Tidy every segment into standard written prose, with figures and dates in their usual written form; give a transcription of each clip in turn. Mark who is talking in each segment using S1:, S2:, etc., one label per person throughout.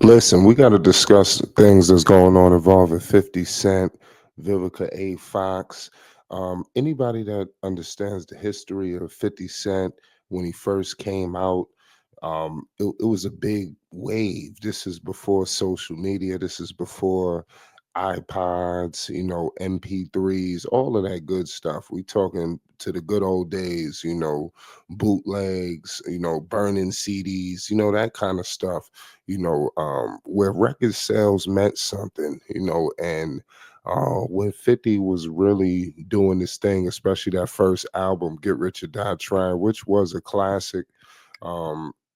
S1: Listen, we got to discuss things that's going on involving 50 Cent, Vivica A. Fox. Anybody that understands the history of 50 Cent when he first came out, it was a big wave. This is before social media. This is before iPods, MP3s, all of that good stuff. We talking to the good old days, bootlegs, burning CDs, that kind of stuff, where record sales meant something, and when 50 was really doing this thing, especially that first album, Get Rich or Die Trying, which was a classic.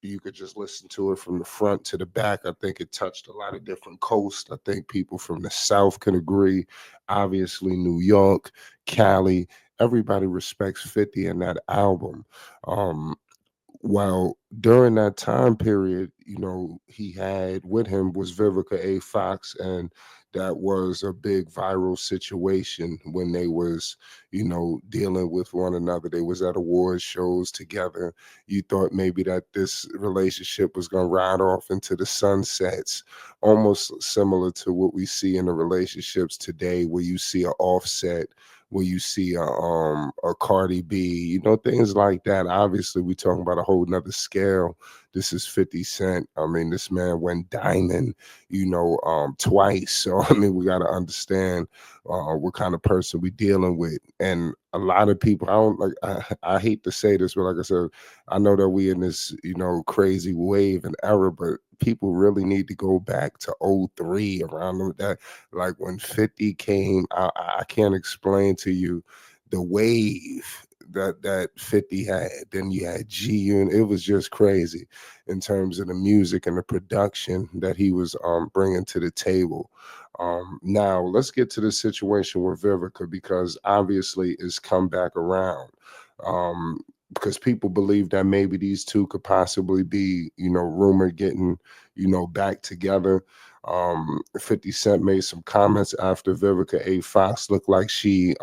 S1: You could just listen to it from the front to the back. I think it touched a lot of different coasts. I think people from the South can agree. Obviously, New York, Cali, everybody respects 50 in that album. Um, while during that time period, he had with him was Vivica A. Fox, and that was a big viral situation when they was, dealing with one another. They was at award shows together. You thought maybe that this relationship was gonna ride off into the sunsets, almost similar to what we see in the relationships today, where you see a Offset, where you see a Cardi B, things like that. Obviously, we're talking about a whole nother scale. This is 50 Cent. I mean, this man went diamond, twice. So I mean, we got to understand what kind of person we dealing with. And a lot of people, I don't like. I hate to say this, but like I said, I know that we in this, crazy wave and era, but people really need to go back to '03 around that, like when 50 came. I can't explain to you the wave that 50 had. Then you had G Unit. It was just crazy in terms of the music and the production that he was bringing to the table. Now let's get to the situation with Vivica, because obviously it's come back around. Because people believe that maybe these two could possibly be, rumored getting, back together. 50 Cent made some comments after Vivica A. Fox looked like she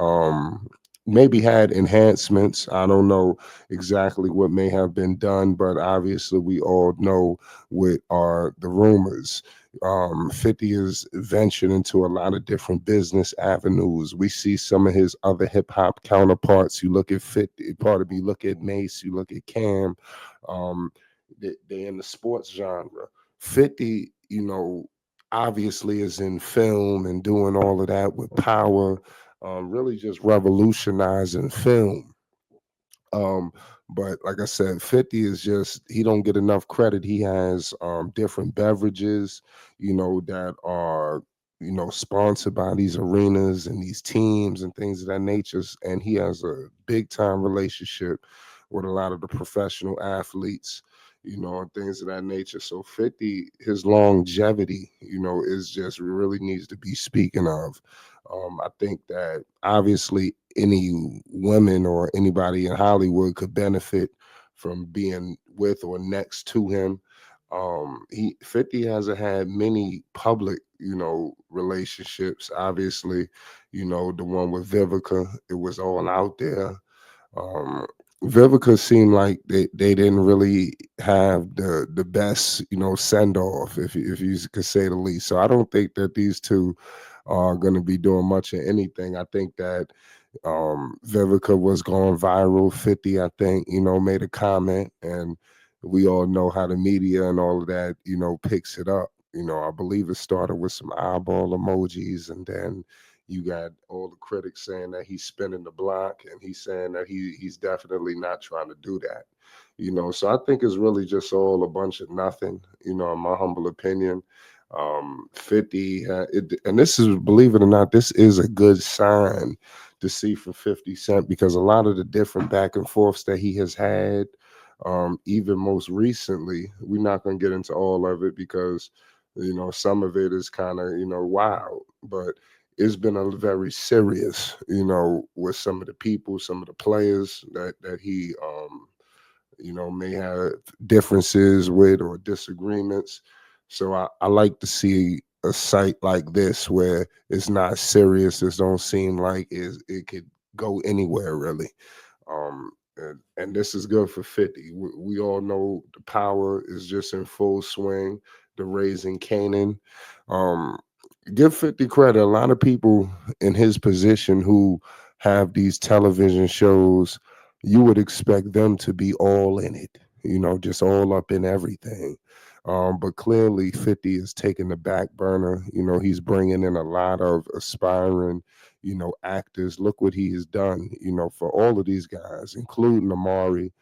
S1: maybe had enhancements. I don't know exactly what may have been done, but obviously we all know what are the rumors. 50 is ventured into a lot of different business avenues. We see some of his other hip hop counterparts. You look at 50, pardon me, look at Mace, you look at Cam. Um, they in the sports genre. 50, obviously is in film and doing all of that with Power, really just revolutionizing film. Um, but like I said, 50 is just he don't get enough credit. He has different beverages, that are sponsored by these arenas and these teams and things of that nature. And he has a big time relationship with a lot of the professional athletes, and things of that nature. So 50, his longevity, is just really needs to be speaking of. I think that obviously any women or anybody in Hollywood could benefit from being with or next to him. He 50 hasn't had many public, relationships. Obviously, the one with Vivica, it was all out there. Um, Vivica seemed like they didn't really have the best, send off, if you could say the least. So I don't think that these two are going to be doing much of anything. I think that Vivica was going viral. 50, I think, made a comment, and we all know how the media and all of that, picks it up. I believe it started with some eyeball emojis, and then you got all the critics saying that he's spinning the block, and he's saying that he's definitely not trying to do that. So I think it's really just all a bunch of nothing, in my humble opinion. 50, and this is, believe it or not, this is a good sign to see for 50 Cent, because a lot of the different back and forths that he has had, even most recently, we're not going to get into all of it because, some of it is kind of, wild, but it's been a very serious, with some of the people, some of the players that he, may have differences with or disagreements. So I like to see a site like this where it's not serious. It don't seem like it could go anywhere really. And this is good for 50. We all know the power is just in full swing. the Raising Canaan. Um, Give 50 credit. A lot of people in his position who have these television shows, you would expect them to be all in it, just all up in everything. But clearly, 50 is taking the back burner. He's bringing in a lot of aspiring, actors. Look what he has done, for all of these guys, including Amari,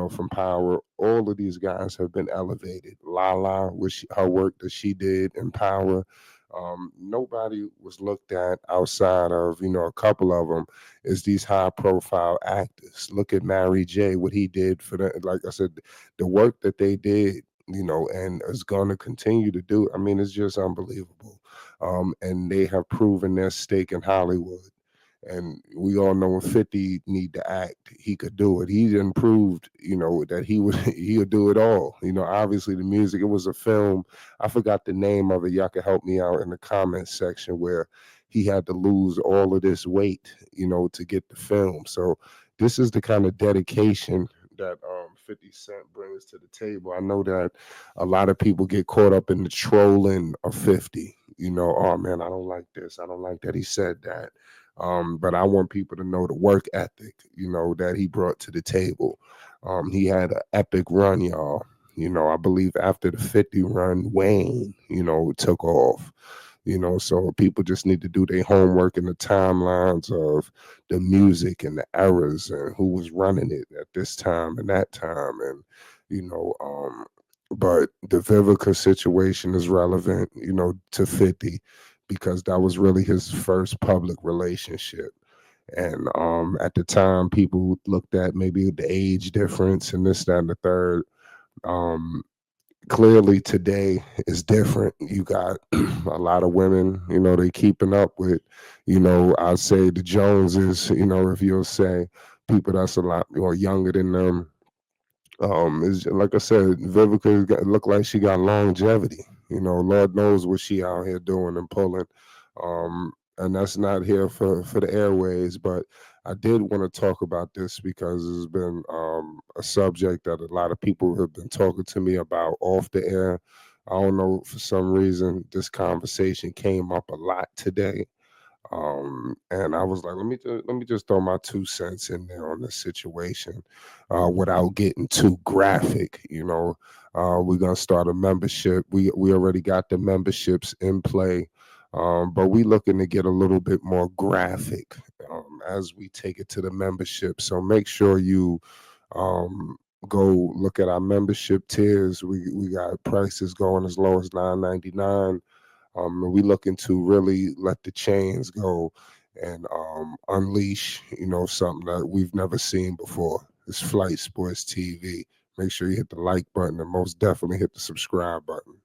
S1: from Power. All of these guys have been elevated. Lala, which her work that she did in Power, nobody was looked at outside of a couple of them as these high profile actors. Look at Mary J, what he did for the, like I said, the work that they did, and is going to continue to do. I mean, it's just unbelievable. And they have proven their stake in Hollywood. And we all know when 50 need to act, he could do it. He done proved, that he would he would do it all. Obviously the music, it was a film. I forgot the name of it. Y'all can help me out in the comments section, where he had to lose all of this weight, to get the film. So this is the kind of dedication that 50 Cent brings to the table. I know that a lot of people get caught up in the trolling of 50. Oh man, I don't like this. I don't like that he said that. But I want people to know the work ethic, that he brought to the table. He had an epic run, y'all. I believe after the 50 run, Wayne, took off. So people just need to do their homework in the timelines of the music and the eras and who was running it at this time and that time. And, you know, um, but the Vivica situation is relevant, to 50, because that was really his first public relationship. And at the time, people looked at maybe the age difference and this, that, and the third. Um, Clearly, today is different. You got a lot of women, they keeping up with, I'd say the Joneses, if you'll say people that's a lot more younger than them. Is like I said, Vivica look like she got longevity. Lord knows what she out here doing and pulling. And that's not here for the airways, but I did want to talk about this because it's been a subject that a lot of people have been talking to me about off the air. I don't know, for some reason this conversation came up a lot today. And I was like, let me just throw my 2 cents in there on this situation, without getting too graphic. We're gonna start a membership. We already got the memberships in play, but we looking to get a little bit more graphic, as we take it to the membership. So make sure you um, go look at our membership tiers. We got prices going as low as $9.99. And we looking to really let the chains go and unleash, something that we've never seen before. It's Flight Sports TV. Make sure you hit the like button and most definitely hit the subscribe button.